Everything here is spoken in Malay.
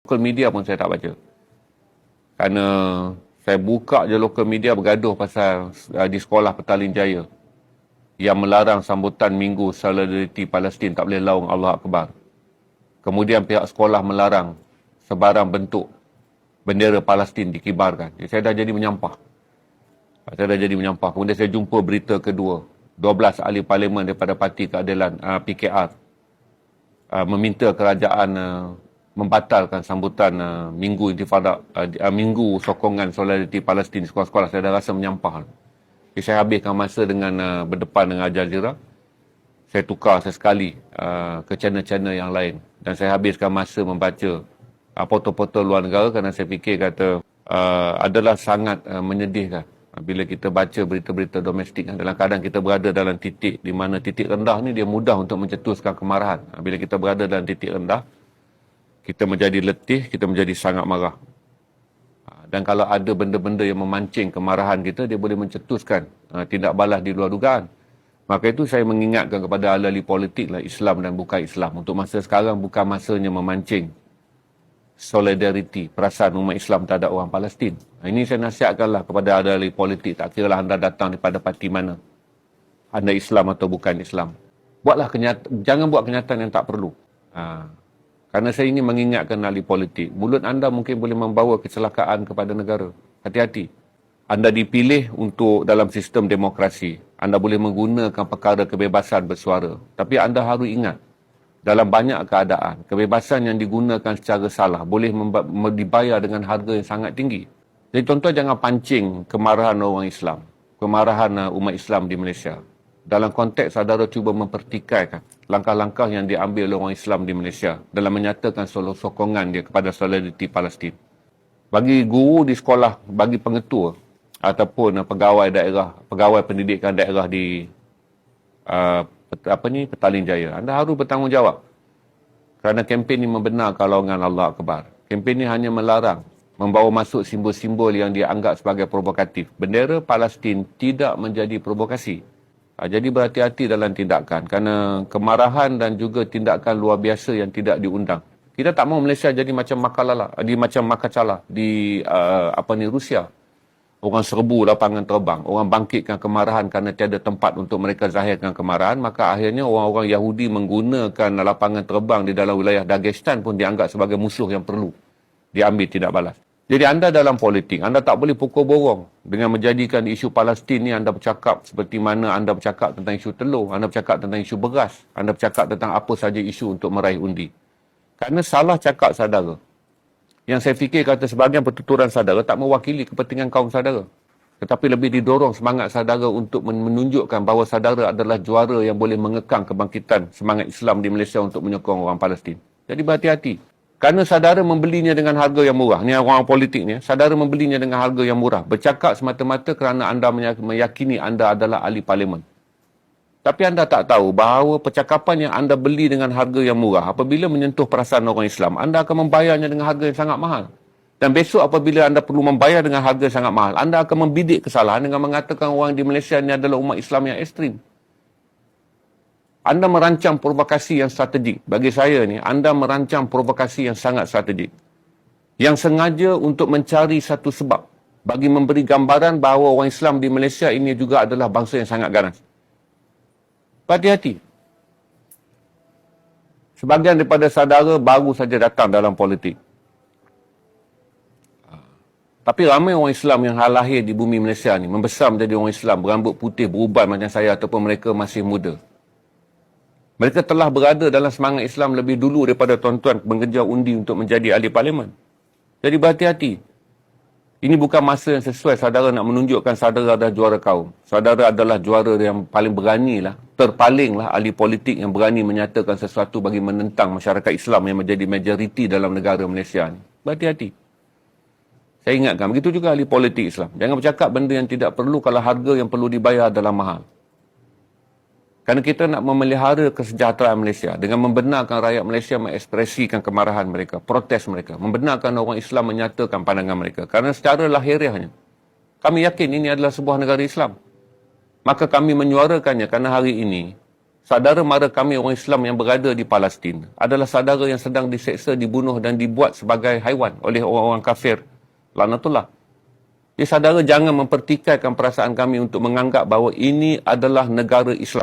Local media pun saya tak baca. Kerana saya buka je local media bergaduh pasal di sekolah Petaling Jaya yang melarang sambutan Minggu Solidariti Palestin, tak boleh laung Allah Akbar. Kemudian pihak sekolah melarang sebarang bentuk bendera Palestin dikibarkan. Saya dah jadi menyampah. Kemudian saya jumpa berita kedua. 12 ahli parlimen daripada Parti Keadilan PKR meminta kerajaan membatalkan sambutan Minggu Intifada, Minggu Sokongan Solidariti Palestin di sekolah-sekolah. Saya dah rasa menyampah. Jadi saya habiskan masa dengan berdepan dengan Al Jazeera. Saya tukar sesekali ke channel-channel yang lain. Dan saya habiskan masa membaca portal-portal luar negara kerana saya fikir kata adalah sangat menyedihkan bila kita baca berita-berita domestik. Dalam keadaan kita berada dalam titik di mana titik rendah ni dia mudah untuk mencetuskan kemarahan. Bila kita berada dalam titik rendah, kita menjadi letih, kita menjadi sangat marah. Dan kalau ada benda-benda yang memancing kemarahan kita, dia boleh mencetuskan tindak balas di luar dugaan. Maka itu saya mengingatkan kepada ahli-ahli politik lah, Islam dan bukan Islam. Untuk masa sekarang bukan masanya memancing solidariti, perasaan umat Islam terhadap orang Palestin. Ini saya nasihatkanlah kepada ahli politik, tak kira lah anda datang daripada parti mana. Anda Islam atau bukan Islam. Jangan buat kenyataan yang tak perlu. Kerana saya ingin mengingatkan ahli politik, mulut anda mungkin boleh membawa kecelakaan kepada negara. Hati-hati. Anda dipilih untuk dalam sistem demokrasi. Anda boleh menggunakan perkara kebebasan bersuara. Tapi anda harus ingat, dalam banyak keadaan, kebebasan yang digunakan secara salah boleh dibayar dengan harga yang sangat tinggi. Jadi tuan-tuan jangan pancing kemarahan orang Islam, kemarahan umat Islam di Malaysia. Dalam konteks saudara cuba mempertikaikan langkah-langkah yang diambil oleh orang Islam di Malaysia dalam menyatakan sokongan dia kepada solidariti Palestin. Bagi guru di sekolah, bagi pengetua ataupun pegawai daerah, pegawai pendidikan daerah di Petaling Jaya, anda harus bertanggungjawab. Kerana kempen ini membenarkan laungan Allah Akbar. Kempen ini hanya melarang membawa masuk simbol-simbol yang dianggap sebagai provokatif. Bendera Palestin tidak menjadi provokasi. Jadi berhati-hati dalam tindakan. Kerana kemarahan dan juga tindakan luar biasa yang tidak diundang. Kita tak mahu Malaysia jadi macam Makacala di Rusia. Orang serbu lapangan terbang, orang bangkitkan kemarahan kerana tiada tempat untuk mereka zahirkan kemarahan, maka akhirnya orang-orang Yahudi menggunakan lapangan terbang di dalam wilayah Dagestan pun dianggap sebagai musuh yang perlu diambil tindak balas. Jadi anda dalam politik, anda tak boleh pukul borong dengan menjadikan isu Palestin ni anda bercakap seperti mana anda bercakap tentang isu telur, anda bercakap tentang isu beras, anda bercakap tentang apa saja isu untuk meraih undi. Kerana salah cakap saudara. Yang saya fikir kata sebahagian pertuturan saudara tak mewakili kepentingan kaum saudara. Tetapi lebih didorong semangat saudara untuk menunjukkan bahawa saudara adalah juara yang boleh mengekang kebangkitan semangat Islam di Malaysia untuk menyokong orang Palestin. Jadi berhati-hati. Kerana saudara membelinya dengan harga yang murah. Ni orang politik ni. Saudara membelinya dengan harga yang murah. Bercakap semata-mata kerana anda meyakini anda adalah ahli parlimen. Tapi anda tak tahu bahawa percakapan yang anda beli dengan harga yang murah, apabila menyentuh perasaan orang Islam, anda akan membayarnya dengan harga yang sangat mahal. Dan besok apabila anda perlu membayar dengan harga yang sangat mahal, anda akan membidik kesalahan dengan mengatakan orang di Malaysia ini adalah umat Islam yang ekstrim. Anda merancang provokasi yang strategik. Bagi saya ni, anda merancang provokasi yang sangat strategik. Yang sengaja untuk mencari satu sebab bagi memberi gambaran bahawa orang Islam di Malaysia ini juga adalah bangsa yang sangat ganas. Hati-hati. Sebahagian daripada saudara baru saja datang dalam politik. Tapi ramai orang Islam yang lahir di bumi Malaysia ni, membesar menjadi orang Islam, berambut putih, beruban macam saya ataupun mereka masih muda. Mereka telah berada dalam semangat Islam lebih dulu daripada tuan-tuan mengejar undi untuk menjadi ahli parlimen. Jadi berhati-hati. Ini bukan masa yang sesuai saudara nak menunjukkan saudara adalah juara kaum. Saudara adalah juara yang paling beranilah, terpalinglah ahli politik yang berani menyatakan sesuatu bagi menentang masyarakat Islam yang menjadi majoriti dalam negara Malaysia ni. Berhati-hati. Saya ingatkan, begitu juga ahli politik Islam. Jangan bercakap benda yang tidak perlu kalau harga yang perlu dibayar adalah mahal. Kerana kita nak memelihara kesejahteraan Malaysia dengan membenarkan rakyat Malaysia mengekspresikan kemarahan mereka, protes mereka, membenarkan orang Islam menyatakan pandangan mereka. Kerana secara lahiriahnya, kami yakin ini adalah sebuah negara Islam. Maka kami menyuarakannya kerana hari ini saudara mara kami orang Islam yang berada di Palestin adalah saudara yang sedang diseksa, dibunuh dan dibuat sebagai haiwan oleh orang-orang kafir. Laknatullah. Jadi saudara jangan mempertikaikan perasaan kami untuk menganggap bahawa ini adalah negara Islam.